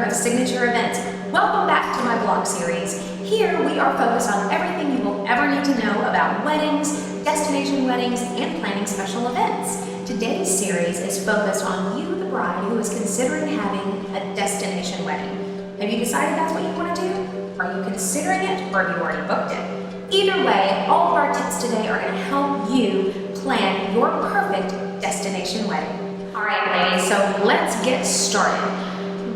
of Signature Events. Welcome back to my blog series. Here we are focused on everything you will ever need to know about weddings, destination weddings, and planning special events. Today's series is focused on you, the bride, who is considering having a destination wedding. Have you decided that's what you want to do? Are you considering it, or have you already booked it? Either way, all of our tips today are going to help you plan your perfect destination wedding. All right, ladies, so let's get started.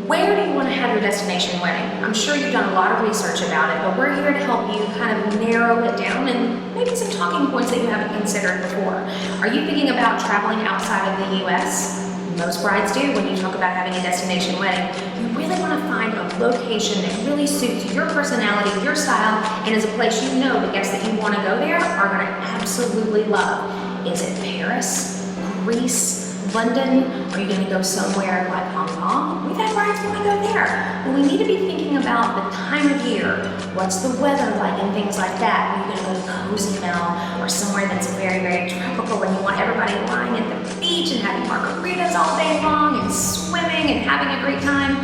Where do you want to have your destination wedding? I'm sure you've done a lot of research about it, but we're here to help you kind of narrow it down and maybe some talking points that you haven't considered before. Are you thinking about traveling outside of the U.S.? Most brides do when you talk about having a destination wedding. You really want to find a location that really suits your personality, your style, and is a place you know the guests that you want to go there are going to absolutely love. Is it Paris, Greece, London? Are you going to go somewhere like Hong Kong? We've had brides want to go there. But we need to be thinking about the time of year. What's the weather like and things like that? Are you going to go to Cozumel or somewhere that's very, very tropical and you want everybody lying at the beach and having margaritas all day long and swimming and having a great time?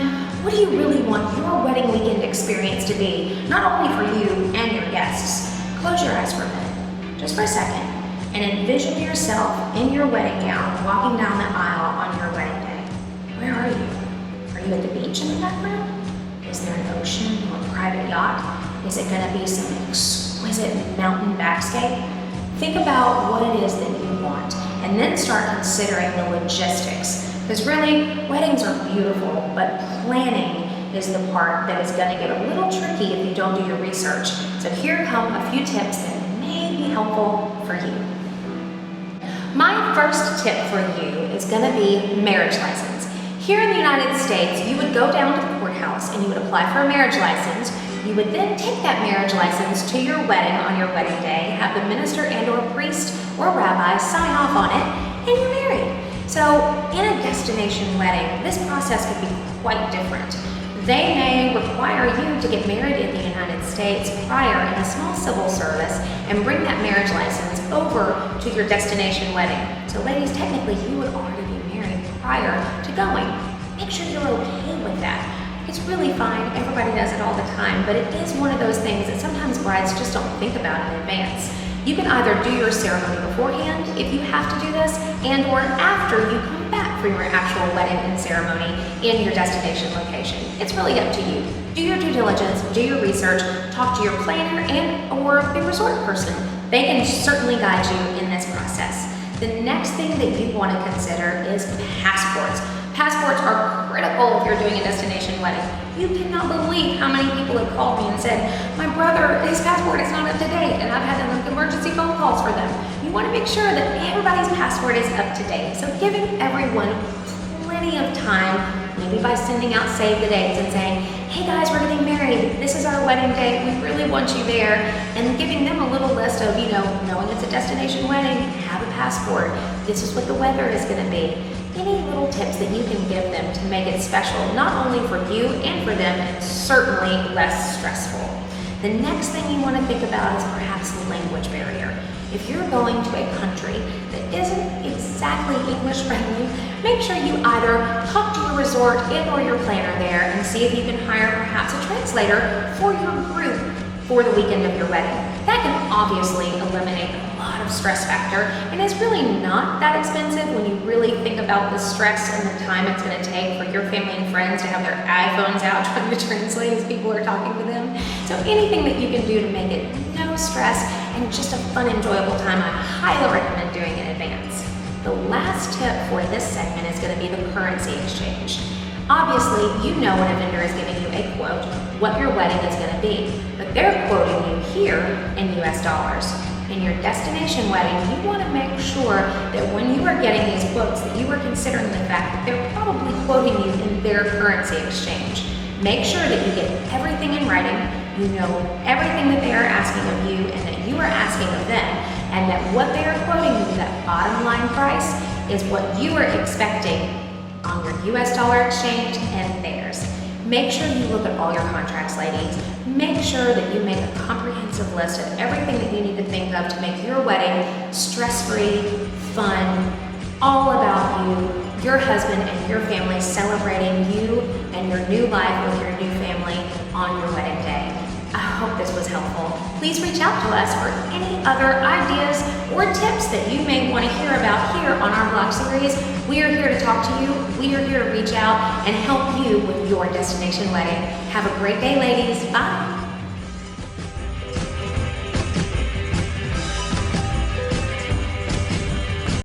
What do you really want your wedding weekend experience to be? Not only for you and your guests. Close your eyes for a minute, just for a second, and envision yourself in your wedding gown walking down the aisle on your wedding day. Where are you? Are you at the beach in the background? Is there an ocean or a private yacht? Is it going to be some exquisite mountain backscape? Think about what it is that you want and then start considering the logistics. Because really, weddings are beautiful, but planning is the part that is going to get a little tricky if you don't do your research. So here come a few tips that may be helpful for you. My first tip for you is going to be marriage license. Here in the United States, you would go down to the courthouse and you would apply for a marriage license. You would then take that marriage license to your wedding on your wedding day, have the minister and or priest or rabbi sign off on it, and you're married. So in a destination wedding, this process could be quite different. They may require you to get married in the United States prior in a small civil service and bring that marriage license over to your destination wedding. So ladies, technically you would already be married prior to going. Make sure you're okay with that. It's really fine, everybody does it all the time, but it is one of those things that sometimes brides just don't think about in advance. You can either do your ceremony beforehand if you have to do this, and or after you come back for your actual wedding and ceremony in your destination location. It's really up to you. Do your due diligence, do your research, talk to your planner and or the resort person. They can certainly guide you in this process. The next thing that you want to consider is passports. Passports are critical if you're doing a destination wedding. You cannot believe how many people have called me and said, my brother, his passport is not up to date, and I've had to make emergency phone calls for them. You want to make sure that everybody's passport is up to date. So giving everyone plenty of time, maybe by sending out save the dates and saying, hey guys, we're getting married. This is our wedding date. We really want you there. And giving them a little list of, knowing it's a destination wedding, have a passport. This is what the weather is going to be. Any little tips that you can give them to make it special, not only for you and for them, and certainly less stressful. The next thing you want to think about is perhaps the language barrier. If you're going to a country that isn't exactly English friendly, make sure you either talk to your resort and or your planner there and see if you can hire perhaps a translator for your group for the weekend of your wedding. That can obviously eliminate a lot of stress factor and is really not that expensive when you really think about the stress and the time it's going to take for your family and friends to have their iPhones out trying to translate as people are talking to them. So anything that you can do to make it no stress and just a fun, enjoyable time, I highly recommend doing in advance. The last tip for this segment is going to be the currency exchange. Obviously, you know when a vendor is giving you a quote, what your wedding is going to be, but they're quoting you here in US dollars. In your destination wedding, you want to make sure that when you are getting these quotes that you are considering the fact that they're probably quoting you in their currency exchange. Make sure that you get everything in writing, you know everything that they are asking of you and that you are asking of them, and that what they are quoting you, that bottom line price, is what you are expecting on your US dollar exchange and theirs. Make sure you look at all your contracts, ladies. Make sure that you make a comprehensive list of everything that you need to think of to make your wedding stress-free, fun, all about you, your husband and your family celebrating you and your new life with your new family on your wedding day. I hope this was helpful. Please reach out to us for any other ideas or tips that you may want to hear about here on our blog series. We are here to talk to you. We are here to reach out and help you with your destination wedding. Have a great day, ladies. Bye.